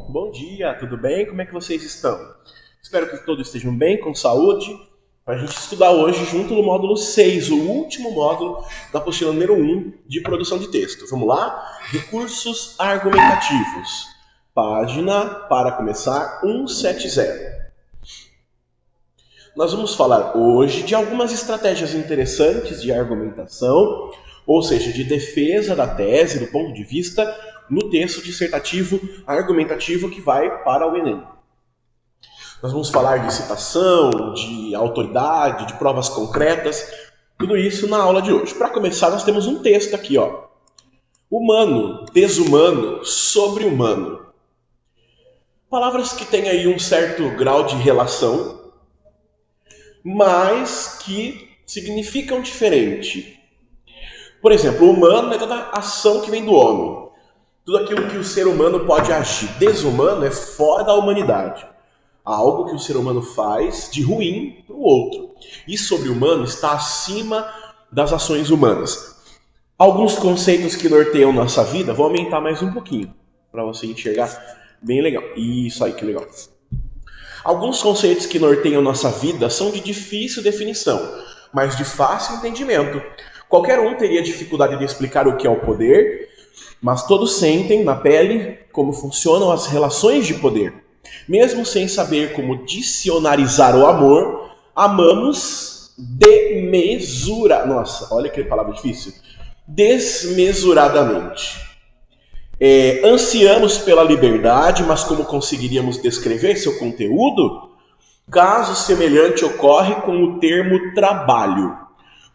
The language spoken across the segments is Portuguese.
Bom dia, tudo bem? Como é que vocês estão? Espero que todos estejam bem, com saúde, para a gente estudar hoje junto no módulo 6, o último módulo da apostila número 1 de produção de texto. Vamos lá? Recursos argumentativos. Página, para começar, 170. Nós vamos falar hoje de algumas estratégias interessantes de argumentação, ou seja, de defesa da tese do ponto de vista no texto dissertativo argumentativo que vai para o Enem. Nós vamos falar de citação, de autoridade, de provas concretas, tudo isso na aula de hoje. Para começar, nós temos um texto aqui, ó. Humano, desumano, sobre-humano. Palavras que têm aí um certo grau de relação, mas que significam diferente. Por exemplo, o humano é toda ação que vem do homem. Tudo aquilo que o ser humano pode agir. Desumano é fora da humanidade. Algo que o ser humano faz de ruim para o outro. E sobre-humano está acima das ações humanas. Alguns conceitos que norteiam nossa vida, vou aumentar mais um pouquinho, para você enxergar bem legal. Isso aí, que legal. Alguns conceitos que norteiam nossa vida são de difícil definição, mas de fácil entendimento. Qualquer um teria dificuldade de explicar o que é o poder, mas todos sentem na pele como funcionam as relações de poder. Mesmo sem saber como dicionarizar o amor, amamos olha que palavra difícil. Desmesuradamente. Ansiamos pela liberdade, mas como conseguiríamos descrever seu conteúdo? Caso semelhante ocorre com o termo trabalho.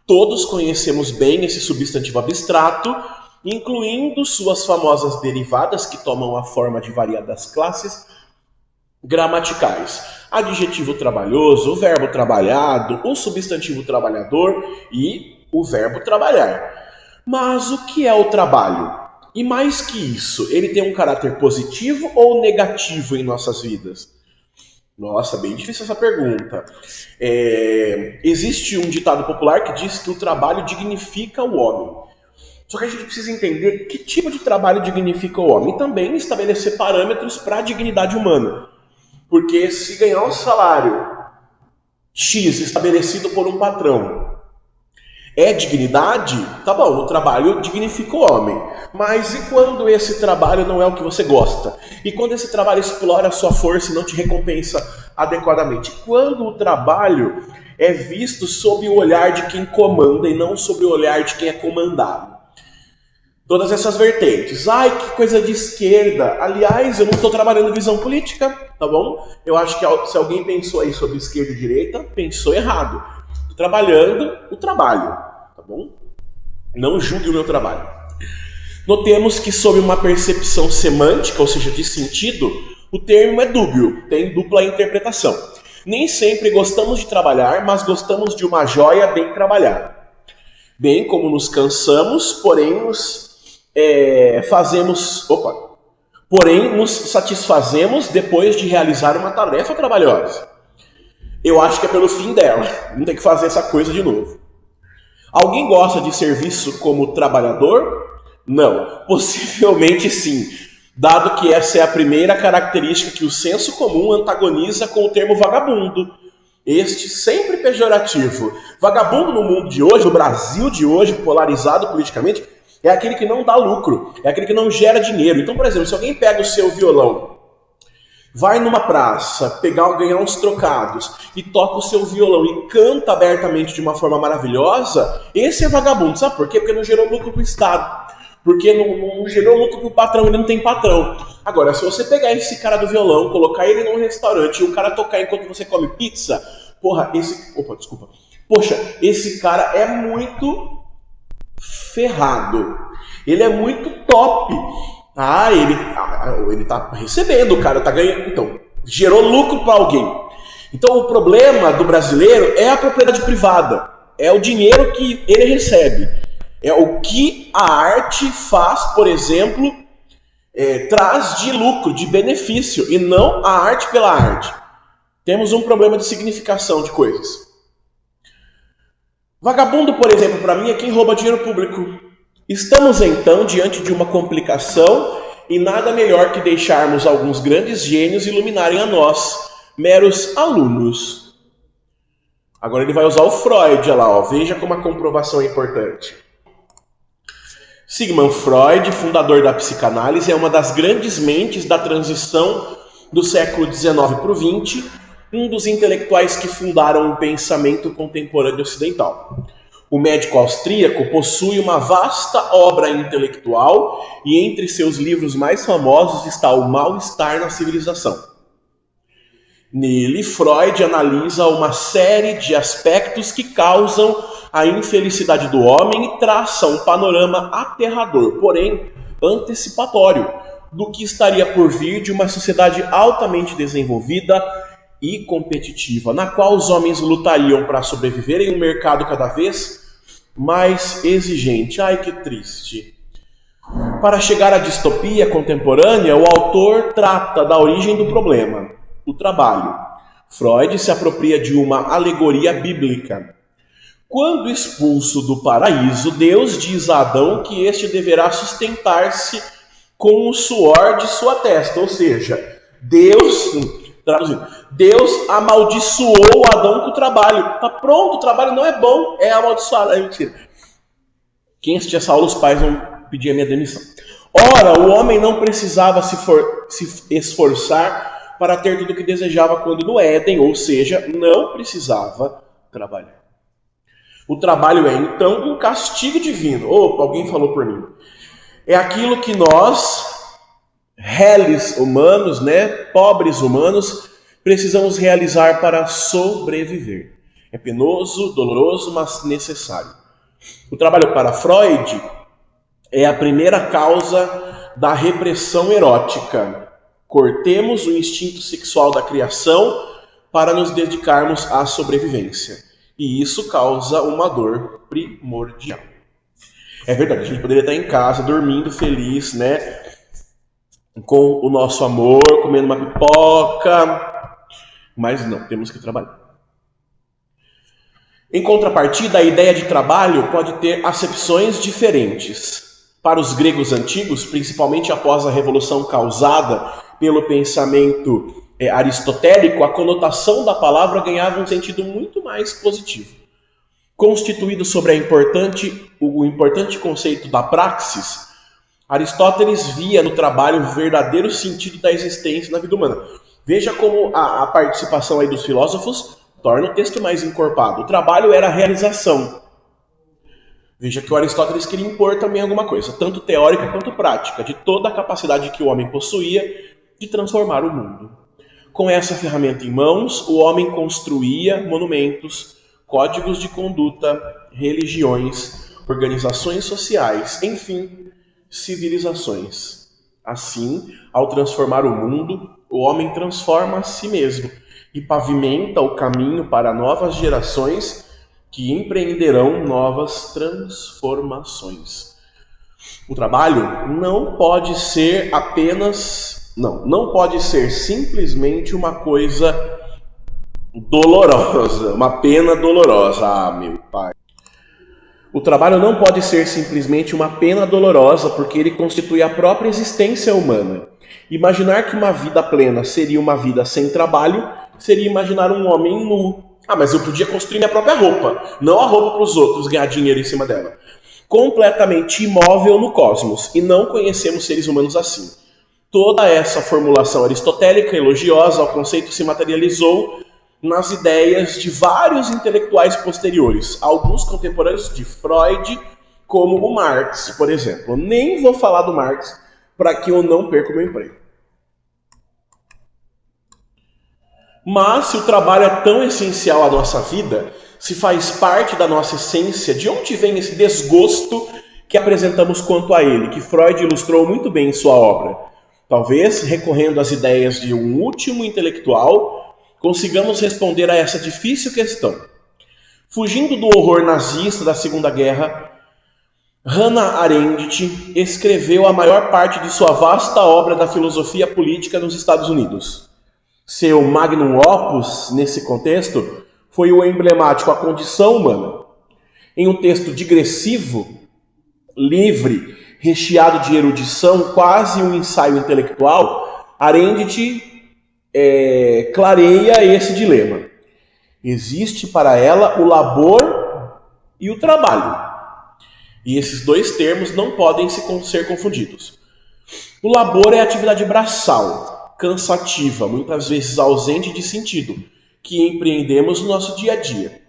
Todos conhecemos bem esse substantivo abstrato, incluindo suas famosas derivadas que tomam a forma de variadas classes gramaticais. Adjetivo trabalhoso, o verbo trabalhado, o substantivo trabalhador e o verbo trabalhar. Mas o que é o trabalho? E mais que isso, ele tem um caráter positivo ou negativo em nossas vidas? Nossa, bem difícil essa pergunta. Existe um ditado popular que diz que o trabalho dignifica o homem. Só que a gente precisa entender que tipo de trabalho dignifica o homem e também estabelecer parâmetros para a dignidade humana. Porque se ganhar um salário X estabelecido por um patrão é dignidade, tá bom, o trabalho dignifica o homem. Mas e quando esse trabalho não é o que você gosta? E quando esse trabalho explora a sua força e não te recompensa adequadamente? Quando o trabalho é visto sob o olhar de quem comanda e não sob o olhar de quem é comandado? Todas essas vertentes. Ai, que coisa de esquerda. Aliás, eu não estou trabalhando visão política, tá bom? Eu acho que se alguém pensou aí sobre esquerda e direita, pensou errado. Estou trabalhando o trabalho, tá bom? Não julgue o meu trabalho. Notemos que sob uma percepção semântica, ou seja, de sentido, o termo é dúbio, tem dupla interpretação. Nem sempre gostamos de trabalhar, mas gostamos de uma joia bem trabalhada. Bem como nos cansamos, porém nos satisfazemos depois de realizar uma tarefa trabalhosa. Eu acho que é pelo fim dela, não tem que fazer essa coisa de novo. Alguém gosta de ser visto como trabalhador? Não, possivelmente sim, dado que essa é a primeira característica que o senso comum antagoniza com o termo vagabundo. Este sempre pejorativo. Vagabundo no mundo de hoje, no Brasil de hoje, polarizado politicamente, é aquele que não dá lucro, é aquele que não gera dinheiro. Então, por exemplo, se alguém pega o seu violão, vai numa praça, ganhar uns trocados e toca o seu violão e canta abertamente de uma forma maravilhosa, esse é vagabundo. Sabe por quê? Porque não gerou lucro para o Estado. Porque não gerou lucro para o patrão, ele não tem patrão. Agora, se você pegar esse cara do violão, colocar ele num restaurante e o cara tocar enquanto você come pizza, esse cara é muito ferrado. Ele é muito top. Ele tá recebendo, o cara tá ganhando. Então, gerou lucro para alguém. Então, o problema do brasileiro é a propriedade privada. É o dinheiro que ele recebe. É o que a arte faz, por exemplo, traz de lucro, de benefício, e não a arte pela arte. Temos um problema de significação de coisas. Vagabundo, por exemplo, para mim é quem rouba dinheiro público. Estamos então diante de uma complicação e nada melhor que deixarmos alguns grandes gênios iluminarem a nós, meros alunos. Agora ele vai usar o Freud, olha lá, ó. Veja como a comprovação é importante. Sigmund Freud, fundador da psicanálise, é uma das grandes mentes da transição do século XIX para o XX, um dos intelectuais que fundaram o pensamento contemporâneo ocidental. O médico austríaco possui uma vasta obra intelectual e entre seus livros mais famosos está O Mal-Estar na Civilização. Nele, Freud analisa uma série de aspectos que causam a infelicidade do homem e traça um panorama aterrador, porém antecipatório, do que estaria por vir de uma sociedade altamente desenvolvida e competitiva, na qual os homens lutariam para sobreviver em um mercado cada vez mais exigente. Ai, que triste. Para chegar à distopia contemporânea, o autor trata da origem do problema, o trabalho. Freud se apropria de uma alegoria bíblica. Quando expulso do paraíso, Deus diz a Adão que este deverá sustentar-se com o suor de sua testa, ou seja, Deus amaldiçoou Adão com o trabalho. Tá pronto, o trabalho não é bom, é amaldiçoado. É mentira. Quem assistia essa aula, os pais vão pedir a minha demissão. Ora, o homem não precisava se esforçar para ter tudo o que desejava quando no Éden, ou seja, não precisava trabalhar. O trabalho é, então, um castigo divino. Opa, alguém falou por mim. É aquilo que nós, reles humanos, pobres humanos, precisamos realizar para sobreviver. É penoso, doloroso, mas necessário. O trabalho para Freud é a primeira causa da repressão erótica. Cortemos o instinto sexual da criação para nos dedicarmos à sobrevivência. E isso causa uma dor primordial. É verdade, a gente poderia estar em casa, dormindo feliz, com o nosso amor, comendo uma pipoca, mas não, temos que trabalhar. Em contrapartida, a ideia de trabalho pode ter acepções diferentes. Para os gregos antigos, principalmente após a revolução causada pelo pensamento aristotélico, a conotação da palavra ganhava um sentido muito mais positivo. Constituído sobre o importante conceito da praxis, Aristóteles via no trabalho o verdadeiro sentido da existência na vida humana. Veja como a participação aí dos filósofos torna o texto mais encorpado. O trabalho era a realização. Veja que o Aristóteles queria impor também alguma coisa, tanto teórica quanto prática, de toda a capacidade que o homem possuía de transformar o mundo. Com essa ferramenta em mãos, o homem construía monumentos, códigos de conduta, religiões, organizações sociais, enfim, civilizações. Assim, ao transformar o mundo, o homem transforma a si mesmo e pavimenta o caminho para novas gerações que empreenderão novas transformações. O trabalho não pode ser não pode ser simplesmente uma coisa dolorosa, uma pena dolorosa. Ah, meu pai. O trabalho não pode ser simplesmente uma pena dolorosa porque ele constitui a própria existência humana. Imaginar que uma vida plena seria uma vida sem trabalho seria imaginar um homem nu. Ah, mas eu podia construir minha própria roupa, não a roupa para os outros, ganhar dinheiro em cima dela. Completamente imóvel no cosmos, e não conhecemos seres humanos assim. Toda essa formulação aristotélica elogiosa ao conceito se materializou nas ideias de vários intelectuais posteriores, alguns contemporâneos de Freud, como o Marx, por exemplo. Nem vou falar do Marx para que eu não perca o meu emprego. Mas se o trabalho é tão essencial à nossa vida, se faz parte da nossa essência, de onde vem esse desgosto que apresentamos quanto a ele, que Freud ilustrou muito bem em sua obra? Talvez, recorrendo às ideias de um último intelectual, consigamos responder a essa difícil questão. Fugindo do horror nazista da Segunda Guerra, Hannah Arendt escreveu a maior parte de sua vasta obra da filosofia política nos Estados Unidos. Seu magnum opus, nesse contexto, foi o emblemático A Condição Humana. Em um texto digressivo, livre, recheado de erudição, quase um ensaio intelectual, Arendt clareia esse dilema. Existe para ela o labor e o trabalho. E esses dois termos não podem ser confundidos. O labor é a atividade braçal, cansativa, muitas vezes ausente de sentido, que empreendemos no nosso dia a dia.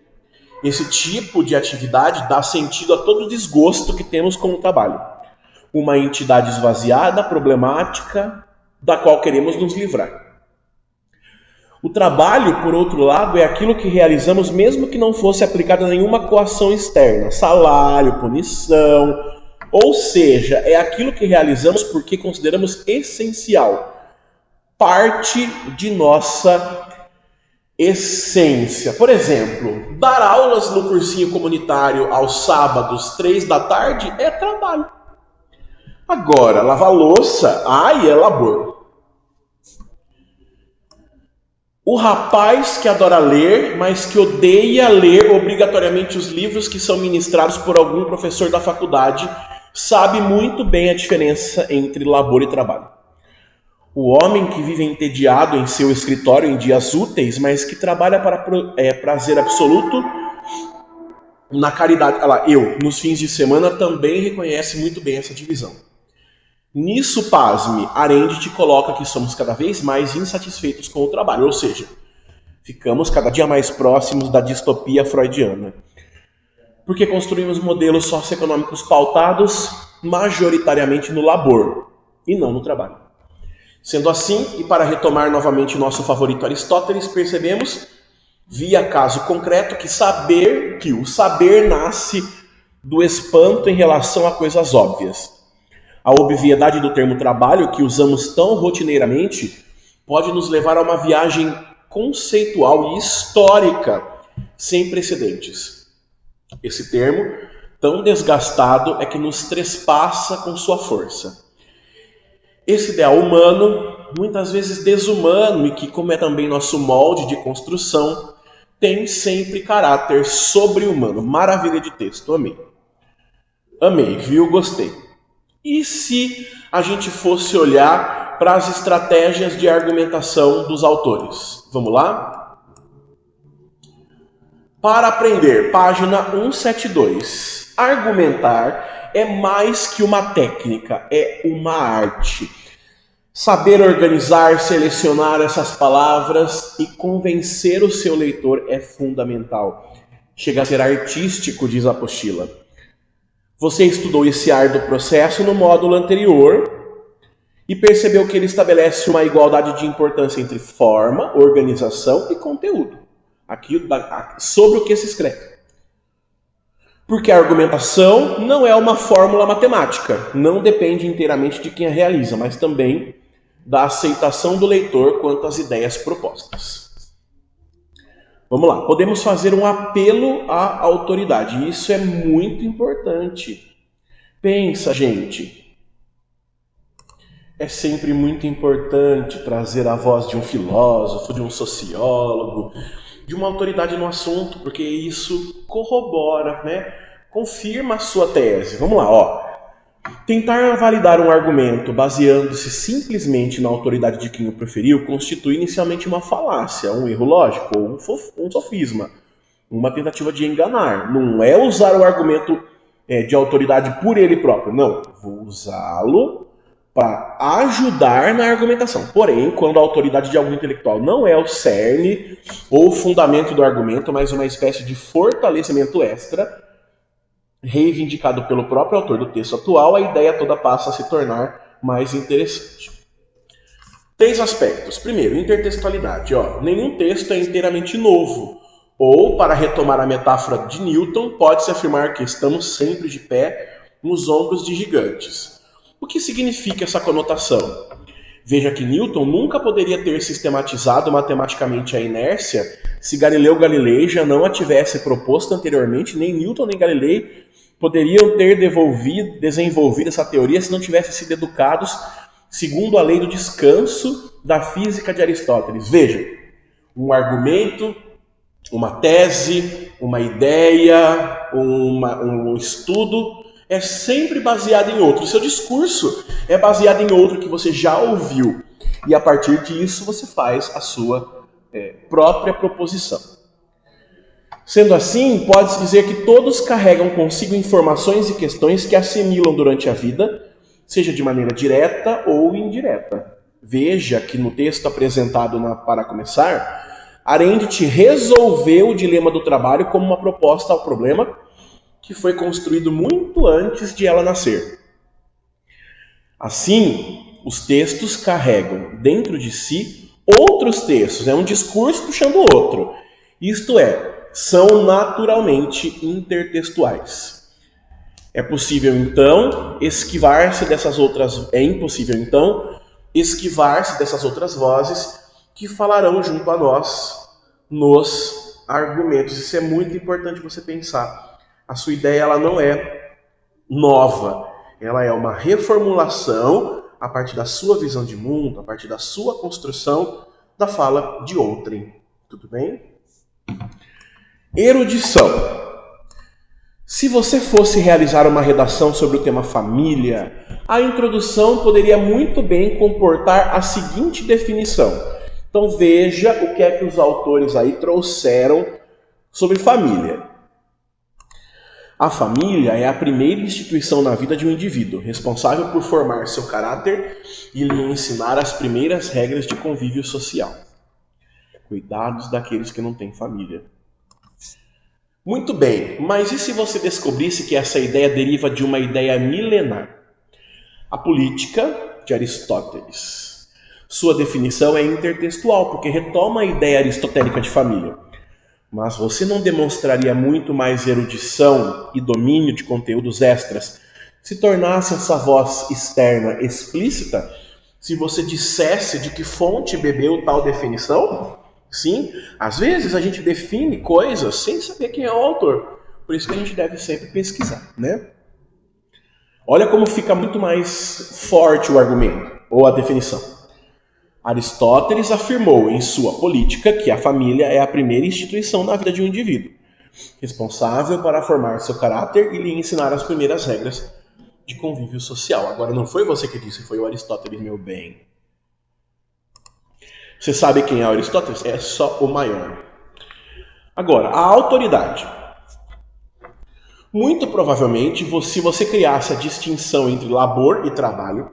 Esse tipo de atividade dá sentido a todo o desgosto que temos com o trabalho. Uma entidade esvaziada, problemática, da qual queremos nos livrar. O trabalho, por outro lado, é aquilo que realizamos mesmo que não fosse aplicada nenhuma coação externa, salário, punição, ou seja, é aquilo que realizamos porque consideramos essencial, parte de nossa essência. Por exemplo, dar aulas no cursinho comunitário aos sábados, 3 da tarde, é trabalho. Agora, lavar louça, é labor. O rapaz que adora ler, mas que odeia ler obrigatoriamente os livros que são ministrados por algum professor da faculdade, sabe muito bem a diferença entre labor e trabalho. O homem que vive entediado em seu escritório em dias úteis, mas que trabalha para prazer absoluto na caridade, nos fins de semana, também reconhece muito bem essa divisão. Nisso, pasme, Arendt coloca que somos cada vez mais insatisfeitos com o trabalho, ou seja, ficamos cada dia mais próximos da distopia freudiana. Porque construímos modelos socioeconômicos pautados majoritariamente no labor e não no trabalho. Sendo assim, e para retomar novamente nosso favorito Aristóteles, percebemos, via caso concreto, que o saber nasce do espanto em relação a coisas óbvias. A obviedade do termo trabalho, que usamos tão rotineiramente, pode nos levar a uma viagem conceitual e histórica sem precedentes. Esse termo, tão desgastado, é que nos trespassa com sua força. Esse ideal humano, muitas vezes desumano, e que, como é também nosso molde de construção, tem sempre caráter sobre-humano. Maravilha de texto, amei. Amei, viu? Gostei. E se a gente fosse olhar para as estratégias de argumentação dos autores? Vamos lá? Para aprender, página 172. Argumentar é mais que uma técnica, é uma arte. Saber organizar, selecionar essas palavras e convencer o seu leitor é fundamental. Chega a ser artístico, diz a apostila. Você estudou esse árduo processo no módulo anterior e percebeu que ele estabelece uma igualdade de importância entre forma, organização e conteúdo. Sobre o que se escreve. Porque a argumentação não é uma fórmula matemática, não depende inteiramente de quem a realiza, mas também da aceitação do leitor quanto às ideias propostas. Vamos lá, podemos fazer um apelo à autoridade, isso é muito importante. Pensa, gente, é sempre muito importante trazer a voz de um filósofo, de um sociólogo, de uma autoridade no assunto, porque isso corrobora, confirma a sua tese. Vamos lá, Tentar validar um argumento baseando-se simplesmente na autoridade de quem o proferiu constitui inicialmente uma falácia, um erro lógico ou um sofisma, uma tentativa de enganar. Não é usar o argumento de autoridade por ele próprio, não. Vou usá-lo para ajudar na argumentação. Porém, quando a autoridade de algum intelectual não é o cerne ou o fundamento do argumento, mas uma espécie de fortalecimento extra, reivindicado pelo próprio autor do texto atual, a ideia toda passa a se tornar mais interessante. 3 aspectos. Primeiro, intertextualidade. Nenhum texto é inteiramente novo. Ou, para retomar a metáfora de Newton, pode-se afirmar que estamos sempre de pé nos ombros de gigantes. O que significa essa conotação? Veja que Newton nunca poderia ter sistematizado matematicamente a inércia se Galileu Galilei já não a tivesse proposto anteriormente, nem Newton nem Galilei poderiam ter desenvolvido essa teoria se não tivessem sido educados segundo a lei do descanso da física de Aristóteles. Veja, um argumento, uma tese, uma ideia, um estudo é sempre baseado em outro. O seu discurso é baseado em outro que você já ouviu. E a partir disso você faz a sua própria proposição. Sendo assim, pode-se dizer que todos carregam consigo informações e questões que assimilam durante a vida, seja de maneira direta ou indireta. Veja que no texto apresentado para começar, Arendt resolveu o dilema do trabalho como uma proposta ao problema que foi construído muito antes de ela nascer. Assim, os textos carregam dentro de si outros textos, é um discurso puxando o outro. Isto é, são naturalmente intertextuais. É impossível então esquivar-se dessas outras vozes que falarão junto a nós nos argumentos. Isso é muito importante você pensar. A sua ideia ela não é nova, ela é uma reformulação a partir da sua visão de mundo, a partir da sua construção da fala de outrem. Tudo bem? Erudição. Se você fosse realizar uma redação sobre o tema família, a introdução poderia muito bem comportar a seguinte definição. Então veja o que é que os autores aí trouxeram sobre família. A família é a primeira instituição na vida de um indivíduo, responsável por formar seu caráter e lhe ensinar as primeiras regras de convívio social. Cuidados daqueles que não têm família. Muito bem, mas e se você descobrisse que essa ideia deriva de uma ideia milenar? A política de Aristóteles. Sua definição é intertextual, porque retoma a ideia aristotélica de família. Mas você não demonstraria muito mais erudição e domínio de conteúdos extras se tornasse essa voz externa explícita? Se você dissesse de que fonte bebeu tal definição? Sim, às vezes a gente define coisas sem saber quem é o autor. Por isso que a gente deve sempre pesquisar, né? Olha como fica muito mais forte o argumento, ou a definição. Aristóteles afirmou em sua Política que a família é a primeira instituição na vida de um indivíduo, responsável para formar seu caráter e lhe ensinar as primeiras regras de convívio social. Agora, não foi você que disse, foi o Aristóteles, meu bem. Você sabe quem é Aristóteles? É só o maior. Agora, a autoridade. Muito provavelmente, se você criasse a distinção entre labor e trabalho,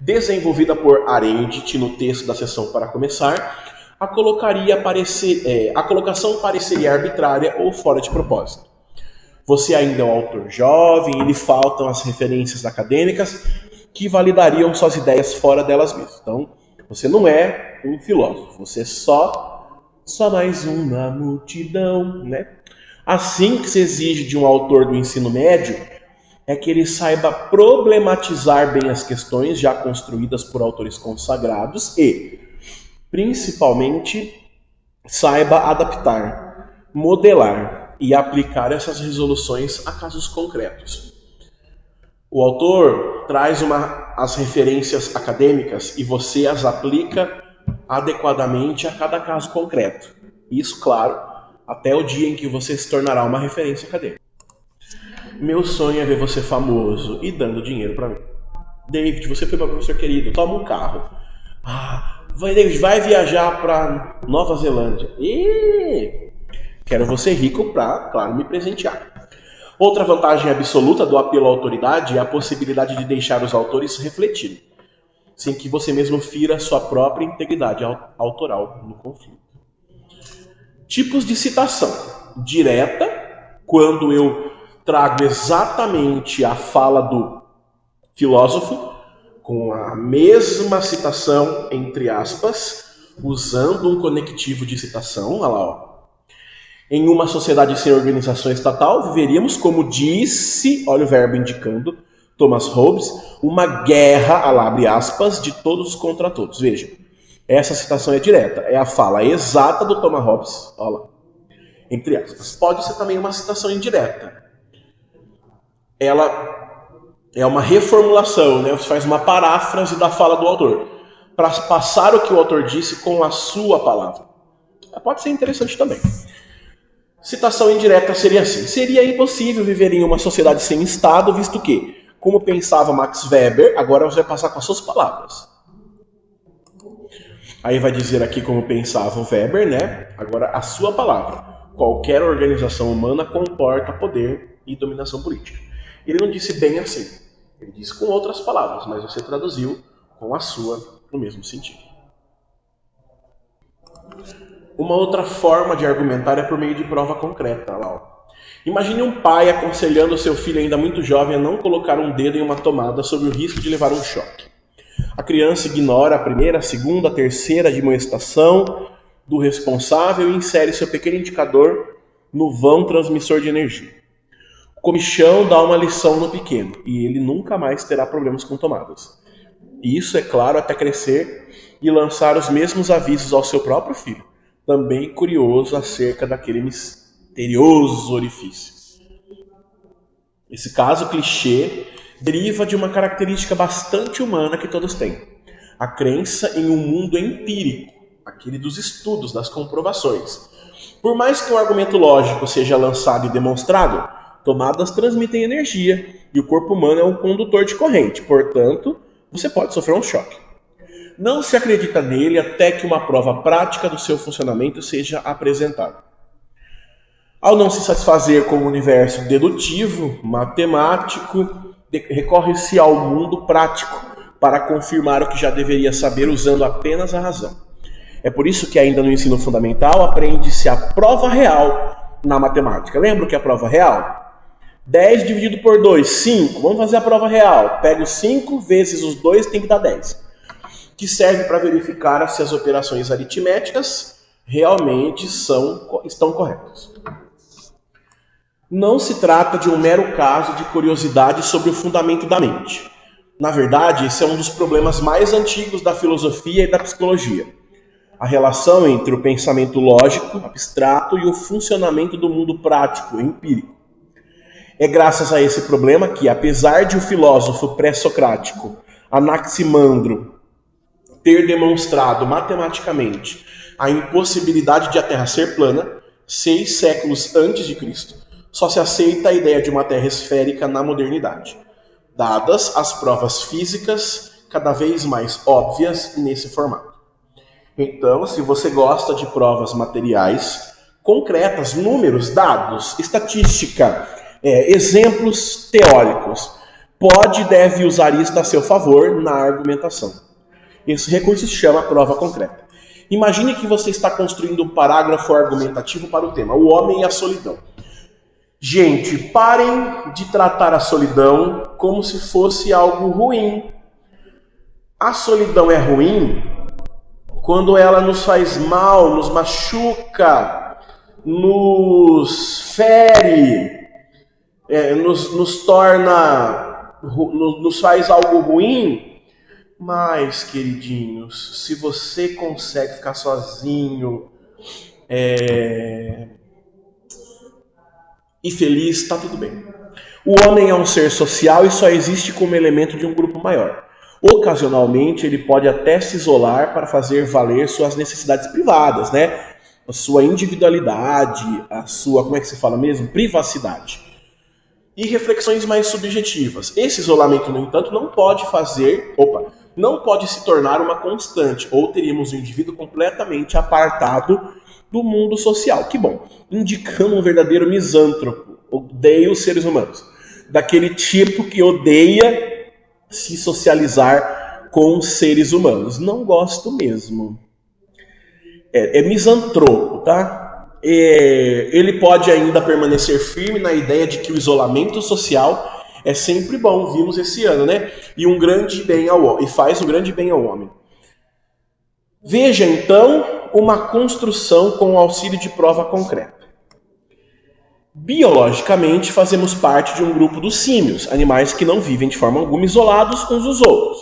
desenvolvida por Arendt no texto da sessão para começar, a colocação pareceria arbitrária ou fora de propósito. Você ainda é um autor jovem e lhe faltam as referências acadêmicas que validariam suas ideias fora delas mesmas. Então, você não é um filósofo, você é só mais um na multidão, né? Assim que se exige de um autor do ensino médio é que ele saiba problematizar bem as questões já construídas por autores consagrados e, principalmente, saiba adaptar, modelar e aplicar essas resoluções a casos concretos. O autor traz as referências acadêmicas e você as aplica adequadamente a cada caso concreto. Isso, claro, até o dia em que você se tornará uma referência acadêmica. Meu sonho é ver você famoso e dando dinheiro pra mim. David, você foi meu professor querido, toma um carro. David, vai viajar pra Nova Zelândia. Quero você rico pra, claro, me presentear. Outra vantagem absoluta do apelo à autoridade é a possibilidade de deixar os autores refletirem, sem que você mesmo fira sua própria integridade autoral no conflito. Tipos de citação. Direta, quando eu trago exatamente a fala do filósofo, com a mesma citação, entre aspas, usando um conectivo de citação. Olha lá, ó. Em uma sociedade sem organização estatal, viveríamos, como disse, olha o verbo indicando, Thomas Hobbes, uma guerra, abre aspas, de todos contra todos. Veja, essa citação é direta, é a fala exata do Thomas Hobbes, olha lá, entre aspas. Pode ser também uma citação indireta. Ela é uma reformulação, né? Você faz uma paráfrase da fala do autor, para passar o que o autor disse com a sua palavra. Pode ser interessante também. Citação indireta seria assim: seria impossível viver em uma sociedade sem Estado, visto que, como pensava Max Weber, agora você vai passar com as suas palavras. Aí vai dizer aqui como pensava o Weber, né? Agora a sua palavra. Qualquer organização humana comporta poder e dominação política. Ele não disse bem assim. Ele disse com outras palavras, mas você traduziu com a sua no mesmo sentido. Uma outra forma de argumentar é por meio de prova concreta. Imagine um pai aconselhando seu filho ainda muito jovem a não colocar um dedo em uma tomada sob o risco de levar um choque. A criança ignora a primeira, a segunda, a terceira admoestação do responsável e insere seu pequeno indicador no vão transmissor de energia. O comichão dá uma lição no pequeno e ele nunca mais terá problemas com tomadas. E isso, é claro, até crescer e lançar os mesmos avisos ao seu próprio filho, também curioso acerca daquele misterioso orifício. Esse caso clichê deriva de uma característica bastante humana que todos têm: a crença em um mundo empírico, aquele dos estudos, das comprovações. Por mais que um argumento lógico seja lançado e demonstrado, tomadas transmitem energia e o corpo humano é um condutor de corrente, portanto, você pode sofrer um choque. Não se acredita nele até que uma prova prática do seu funcionamento seja apresentada. Ao não se satisfazer com o universo dedutivo, matemático, recorre-se ao mundo prático para confirmar o que já deveria saber usando apenas a razão. É por isso que ainda no ensino fundamental aprende-se a prova real na matemática. Lembra o que é a prova real? 10 dividido por 2, 5. Vamos fazer a prova real. Pega os 5 vezes os 2, tem que dar 10. Que serve para verificar se as operações aritméticas realmente estão corretas. Não se trata de um mero caso de curiosidade sobre o fundamento da mente. Na verdade, esse é um dos problemas mais antigos da filosofia e da psicologia. A relação entre o pensamento lógico, abstrato, e o funcionamento do mundo prático, empírico. É graças a esse problema que, apesar de o filósofo pré-socrático Anaximandro ter demonstrado matematicamente a impossibilidade de a Terra ser plana, 6 séculos antes de Cristo, só se aceita a ideia de uma Terra esférica na modernidade, dadas as provas físicas cada vez mais óbvias nesse formato. Então, se você gosta de provas materiais, concretas, números, dados, estatística, exemplos teóricos, pode e deve usar isto a seu favor na argumentação. Esse recurso se chama prova concreta. Imagine que você está construindo um parágrafo argumentativo para o tema o homem e a solidão. Gente, parem de tratar a solidão como se fosse algo ruim. A solidão é ruim quando ela nos faz mal, nos machuca, nos fere, nos torna, nos faz algo ruim. Mas, queridinhos, se você consegue ficar sozinho e feliz, está tudo bem. O homem é um ser social e só existe como elemento de um grupo maior. Ocasionalmente, ele pode até se isolar para fazer valer suas necessidades privadas, né? A sua individualidade, a sua, como é que se fala mesmo? Privacidade. E reflexões mais subjetivas. Esse isolamento, no entanto, não pode se tornar uma constante, ou teríamos um indivíduo completamente apartado do mundo social. Que bom, indicando um verdadeiro misântropo, odeia os seres humanos. Daquele tipo que odeia se socializar com seres humanos. Não gosto mesmo. É misantropo, tá? Ele pode ainda permanecer firme na ideia de que o isolamento social é sempre bom, vimos esse ano, né? E faz um grande bem ao homem. Veja, então, uma construção com o auxílio de prova concreta. Biologicamente, fazemos parte de um grupo dos símios, animais que não vivem de forma alguma isolados uns dos outros.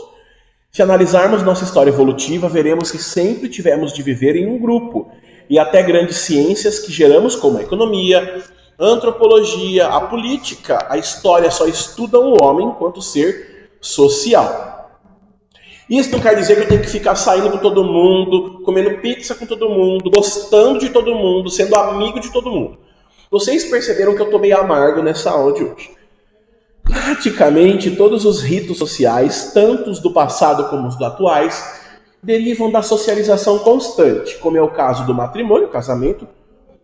Se analisarmos nossa história evolutiva, veremos que sempre tivemos de viver em um grupo, e até grandes ciências que geramos, como a economia, a antropologia, a política, a história, só estudam o homem enquanto ser social. Isso não quer dizer que eu tenho que ficar saindo com todo mundo, comendo pizza com todo mundo, gostando de todo mundo, sendo amigo de todo mundo. Vocês perceberam que eu tô meio amargo nessa aula de hoje. Praticamente todos os ritos sociais, tanto os do passado como os do atuais, derivam da socialização constante, como é o caso do matrimônio, casamento,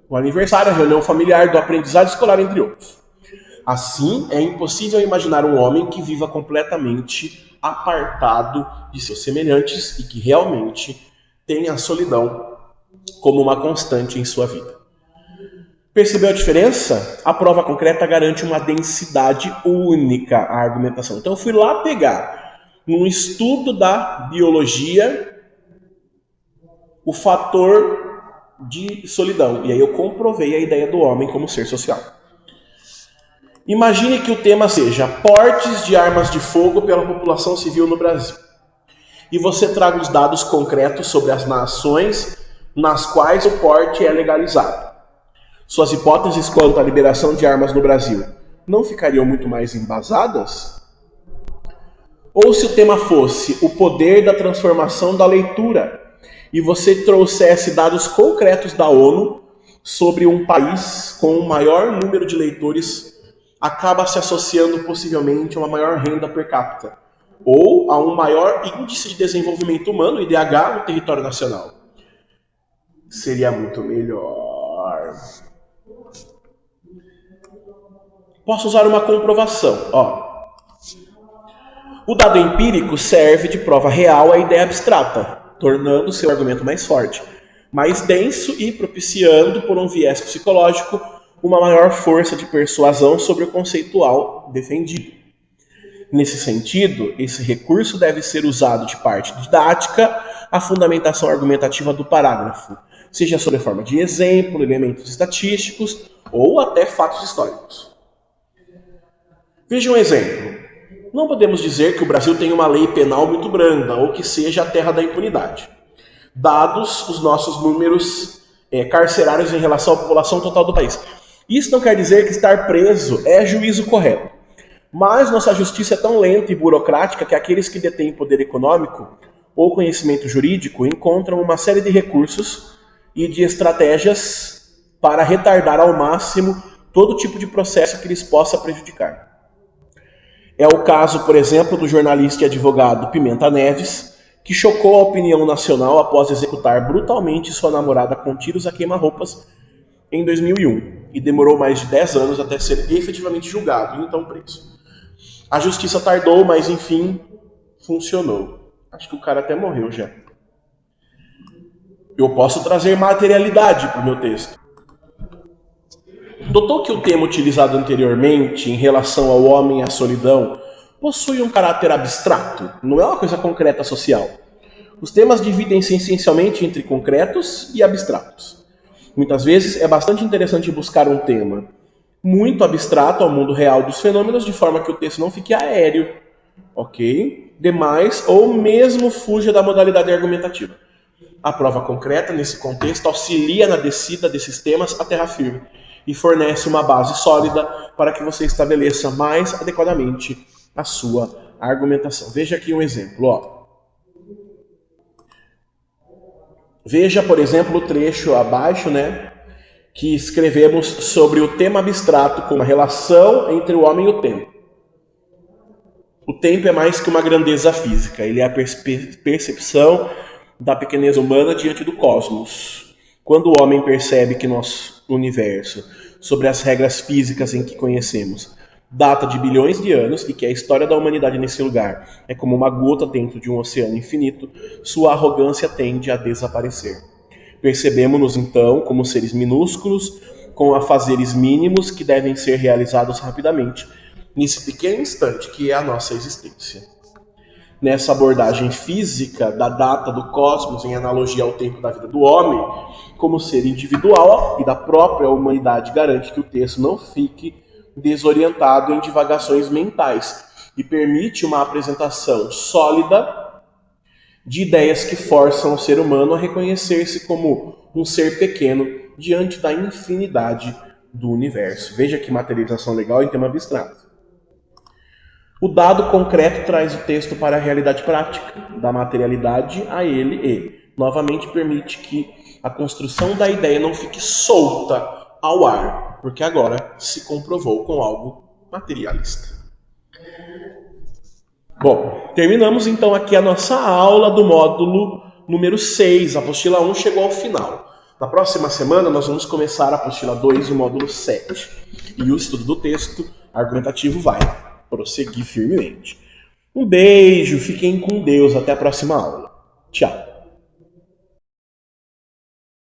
o aniversário, a reunião familiar, do aprendizado escolar, entre outros. Assim, é impossível imaginar um homem que viva completamente apartado de seus semelhantes e que realmente tenha a solidão como uma constante em sua vida. Percebeu a diferença? A prova concreta garante uma densidade única à argumentação. Então eu fui lá pegar, num estudo da biologia, o fator de solidão. E aí eu comprovei a ideia do homem como ser social. Imagine que o tema seja portes de armas de fogo pela população civil no Brasil. E você traga os dados concretos sobre as nações nas quais o porte é legalizado. Suas hipóteses quanto à liberação de armas no Brasil não ficariam muito mais embasadas? Ou se o tema fosse o poder da transformação da leitura e você trouxesse dados concretos da ONU sobre um país com o maior número de leitores acaba se associando possivelmente a uma maior renda per capita ou a um maior índice de desenvolvimento humano, IDH, no território nacional. Seria muito melhor. Posso usar uma comprovação. O dado empírico serve de prova real à ideia abstrata, tornando seu argumento mais forte, mais denso e propiciando, por um viés psicológico, uma maior força de persuasão sobre o conceitual defendido. Nesse sentido, esse recurso deve ser usado de parte didática à fundamentação argumentativa do parágrafo, seja sob forma de exemplo, elementos estatísticos ou até fatos históricos. Veja um exemplo. Não podemos dizer que o Brasil tem uma lei penal muito branda ou que seja a terra da impunidade, dados os nossos números carcerários em relação à população total do país. Isso não quer dizer que estar preso é juízo correto, mas nossa justiça é tão lenta e burocrática que aqueles que detêm poder econômico ou conhecimento jurídico encontram uma série de recursos e de estratégias para retardar ao máximo todo tipo de processo que lhes possa prejudicar. É o caso, por exemplo, do jornalista e advogado Pimenta Neves, que chocou a opinião nacional após executar brutalmente sua namorada com tiros a queima-roupas em 2001 e demorou mais de 10 anos até ser efetivamente julgado e então preso. A justiça tardou, mas enfim, funcionou. Acho que o cara até morreu já. Eu posso trazer materialidade para o meu texto. Notou que o tema utilizado anteriormente em relação ao homem e à solidão possui um caráter abstrato, não é uma coisa concreta social. Os temas dividem-se essencialmente entre concretos e abstratos. Muitas vezes é bastante interessante buscar um tema muito abstrato ao mundo real dos fenômenos, de forma que o texto não fique aéreo, ok? Demais, ou mesmo fuja da modalidade argumentativa. A prova concreta, nesse contexto, auxilia na descida desses temas à terra firme e fornece uma base sólida para que você estabeleça mais adequadamente a sua argumentação. Veja aqui um exemplo. Veja, por exemplo, o trecho abaixo, que escrevemos sobre o tema abstrato como a relação entre o homem e o tempo. O tempo é mais que uma grandeza física, ele é a percepção da pequenez humana diante do cosmos. Quando o homem percebe que nosso universo, sobre as regras físicas em que conhecemos, data de bilhões de anos e que a história da humanidade nesse lugar é como uma gota dentro de um oceano infinito, sua arrogância tende a desaparecer. Percebemos-nos então como seres minúsculos, com afazeres mínimos que devem ser realizados rapidamente, nesse pequeno instante que é a nossa existência. Nessa abordagem física da data do cosmos em analogia ao tempo da vida do homem, como ser individual e da própria humanidade, garante que o texto não fique desorientado em divagações mentais e permite uma apresentação sólida de ideias que forçam o ser humano a reconhecer-se como um ser pequeno diante da infinidade do universo. Veja que materialização legal em tema abstrato. O dado concreto traz o texto para a realidade prática, da materialidade a ele e, novamente, permite que a construção da ideia não fique solta ao ar, porque agora se comprovou com algo materialista. Bom, terminamos então aqui a nossa aula do módulo número 6. A apostila 1 chegou ao final. Na próxima semana nós vamos começar a apostila 2, o módulo 7. E o estudo do texto argumentativo vai prosseguir firmemente. Um beijo, fiquem com Deus, até a próxima aula. Tchau.